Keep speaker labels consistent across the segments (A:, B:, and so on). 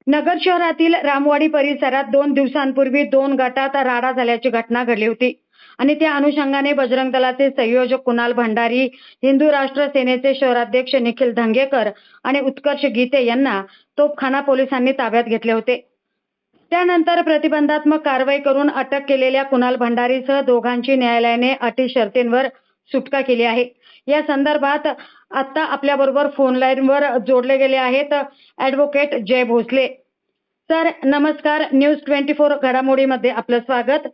A: नगर शहरातील रामवाडी परिसरात 2 दिवसांपूर्वी 2 गटात राडा झाल्याची घटना घडली होती आणि त्या अनुषंगाने बजरंग दलाचे संयोजक कुणाल भंडारी, हिंदू राष्ट्र सेनेचे शहराध्यक्ष निखिल धंगेकर आणि उत्कर्ष गीते यांना तोफखाना पोलिसांनी ताब्यात घेतले होते. त्यानंतर प्रतिबंधात्मक कारवाई करून अटक केलेल्या कुणाल भंडारीसह दोघांची न्यायालयाने अटी शर्तींवर सुटका केली आहे. या संदर्भात आता आपल्याबरोबर फोन लाईनवर जोडले गेले आहेत ॲडव्होकेट जय भोसले. सर नमस्कार. न्यूज 24 घडामोडीमध्ये आपलं स्वागत.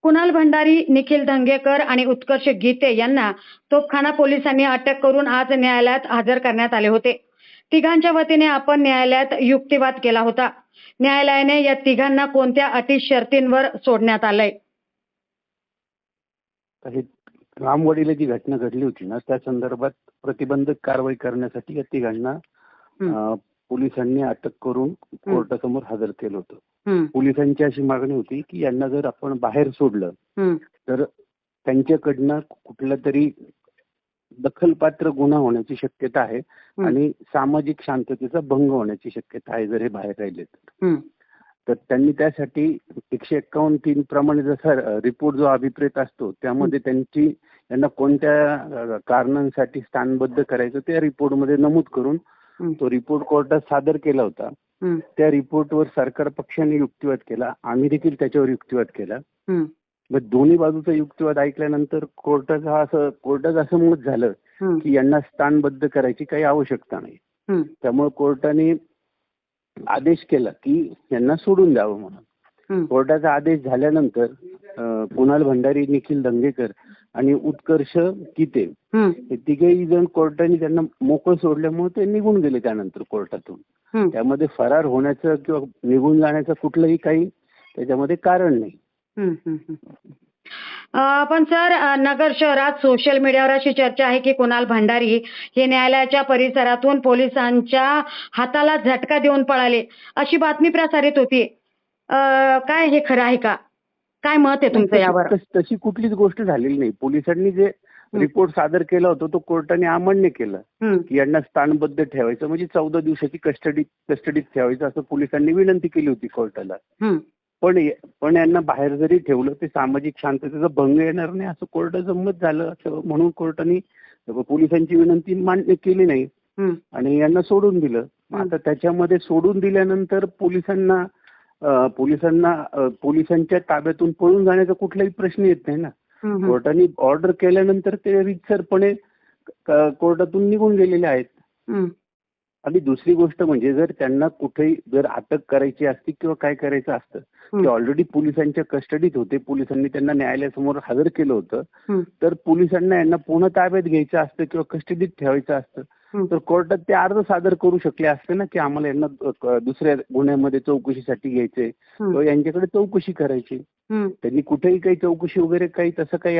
A: कुणाल भंडारी, निखिल धंगेकर आणि उत्कर्ष गीते यांना तोफखाना पोलिसांनी अटक करून आज न्यायालयात हजर करण्यात आले होते. तिघांच्या वतीने आपण न्यायालयात युक्तिवाद केला होता. न्यायालयाने या तिघांना कोणत्या अटी शर्तींवर सोडण्यात आलंय?
B: रामवाडीला जी घटना घडली होती ना, त्या संदर्भात प्रतिबंधक कारवाई करण्यासाठी या तिघांना पोलिसांनी अटक करून कोर्टासमोर हजर केलं होतं. पोलिसांची अशी मागणी होती की यांना जर आपण बाहेर सोडलं तर त्यांच्याकडनं कुठला तरी दखलपात्र गुन्हा होण्याची शक्यता आहे आणि सामाजिक शांततेचा भंग होण्याची शक्यता आहे जर हे बाहेर राहिले तर त्यांनी त्यासाठी 151(3) प्रमाणे जसा रिपोर्ट जो अभिप्रेत असतो त्यामध्ये त्यांना कोणत्या कारणांसाठी स्थानबद्ध करायचं त्या रिपोर्टमध्ये नमूद करून तो रिपोर्ट कोर्टात सादर केला होता. त्या रिपोर्टवर सरकार पक्षाने युक्तिवाद केला, आम्ही देखील त्याच्यावर युक्तिवाद केला. मग दोन्ही बाजूचा युक्तिवाद ऐकल्यानंतर कोर्टाचं असं मत झालं की यांना स्थानबद्ध करायची काही आवश्यकता नाही. त्यामुळे कोर्टाने आदेश केला की यांना सोडून द्यावं म्हणून. कोर्टाचा आदेश झाल्यानंतर कुणाल भंडारी, निखिल धंगेकर आणि उत्कर्ष गीते हे तिघेही जण कोर्टाने त्यांना मोकळं सोडल्यामुळे ते निघून गेले त्यानंतर कोर्टातून. त्यामध्ये फरार होण्याचं किंवा निघून जाण्याचं कुठलंही काही त्याच्यामध्ये कारण नाही.
A: पण सर, नगर शहरात सोशल मीडियावर अशी चर्चा आहे की कुणाल भंडारी हे न्यायालयाच्या परिसरातून पोलिसांच्या हाताला झटका देऊन पळाले, अशी बातमी प्रसारित होती. काय हे खरं आहे का? काय मत आहे तुमचं यावर?
B: तशी कुठलीच गोष्ट झालेली नाही. पोलिसांनी जे रिपोर्ट सादर केला होता तो कोर्टाने अमान्य केलं की यांना स्थानबद्ध ठेवायचं, म्हणजे 14 दिवसाची कस्टडीत ठेवायचं असं पोलिसांनी विनंती केली होती कोर्टाला. पण यांना बाहेर जरी ठेवलं ते सामाजिक शांततेचा भंग येणार नाही असं कोर्टाचं मत झालं. म्हणून कोर्टाने पोलिसांची विनंती मान्य केली नाही आणि यांना सोडून दिलं. आता त्याच्यामध्ये सोडून दिल्यानंतर पोलिसांच्या ताब्यातून पळून जाण्याचा कुठलाही प्रश्न येत नाही ना. कोर्टाने ऑर्डर केल्यानंतर ते रितसरपणे कोर्टातून निघून गेलेले आहेत. आणि दुसरी गोष्ट म्हणजे जर त्यांना कुठेही जर अटक करायची असती किंवा काय करायचं असतं ते ऑलरेडी पोलिसांच्या कस्टडीत होते, पोलिसांनी त्यांना न्यायालयासमोर हजर केलं होतं, तर पोलिसांना यांना पुन्हा ताब्यात घ्यायचं असतं किंवा कस्टडीत ठेवायचं असतं तर कोर्टात ते अर्ज सादर करू शकले असते ना की आम्हाला यांना दुसऱ्या गुन्ह्यामध्ये चौकशीसाठी घ्यायचंय किंवा यांच्याकडे चौकशी करायची. त्यांनी कुठेही काही चौकशी वगैरे काही तसं काही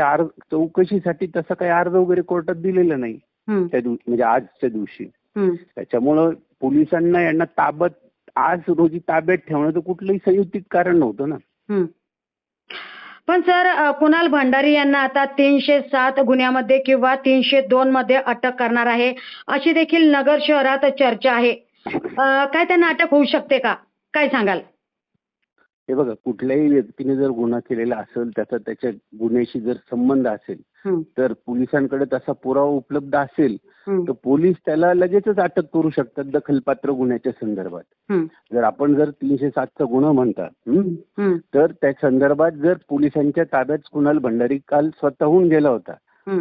B: चौकशीसाठी तसं काही अर्ज वगैरे कोर्टात दिलेला नाही त्या दिवशी, म्हणजे आजच्या दिवशी. त्याच्यामुळं पोलिसांना यांना आज रोजी ताब्यात ठेवण्याचं कुठलंही संयुक्तिक कारण नव्हतं ना.
A: पण सर, कुणाल भंडारी यांना आता 307 गुन्ह्यामध्ये किंवा 302 मध्ये अटक करणार आहे अशी देखील नगर शहरात चर्चा आहे. काय त्यांना अटक होऊ शकते का? काय सांगाल?
B: हे बघा, कुठल्याही व्यक्तीने जर गुन्हा केलेला असेल, त्याच्या गुन्ह्याशी जर संबंध असेल तर पोलिसांकडे तसा पुरावा उपलब्ध असेल तर पोलीस त्याला लगेचच अटक करू शकतात दखलपात्र गुन्ह्याच्या संदर्भात. जर आपण 307चा गुन्हा म्हणतात तर त्या संदर्भात जर पोलिसांच्या ताब्यात कुणाल भंडारी काल स्वतःहून गेला होता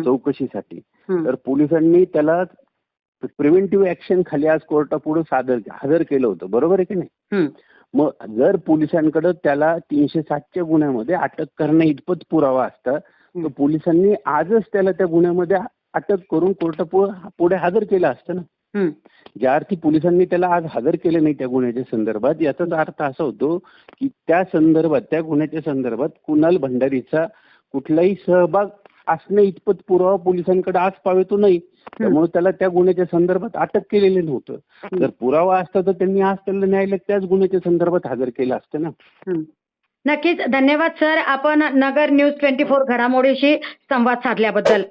B: चौकशीसाठी, तर पोलिसांनी त्याला प्रिव्हेंटिव्ह ऍक्शन खाली आज कोर्टापुढे हजर केलं होतं. बरोबर आहे की नाही? मग जर पोलिसांकडे त्याला 307च्या गुन्ह्यामध्ये अटक करण्या इतपत पुरावा असता तर पोलिसांनी आजच त्याला त्या गुन्ह्यामध्ये अटक करून कोर्टापुढे हजर केलं असतं ना. ज्या अर्थी पोलिसांनी त्याला आज हजर केलं नाही त्या गुन्ह्याच्या संदर्भात, याचाच अर्थ असा होतो की त्या गुन्ह्याच्या संदर्भात कुणाल भंडारीचा कुठलाही सहभाग असणे इतपत पुरावा पोलिसांकडे आज पावेतो नाही. त्यामुळे त्याला त्या गुन्ह्याच्या संदर्भात अटक केलेली नव्हतं. जर पुरावा असता तर त्यांनी आज त्याला न्यायालयात त्याच गुन्ह्याच्या संदर्भात हजर केलं असतं ना.
A: नक्कीच. धन्यवाद सर, आपण नगर न्यूज 24 घडामोडीशी संवाद साधल्याबद्दल.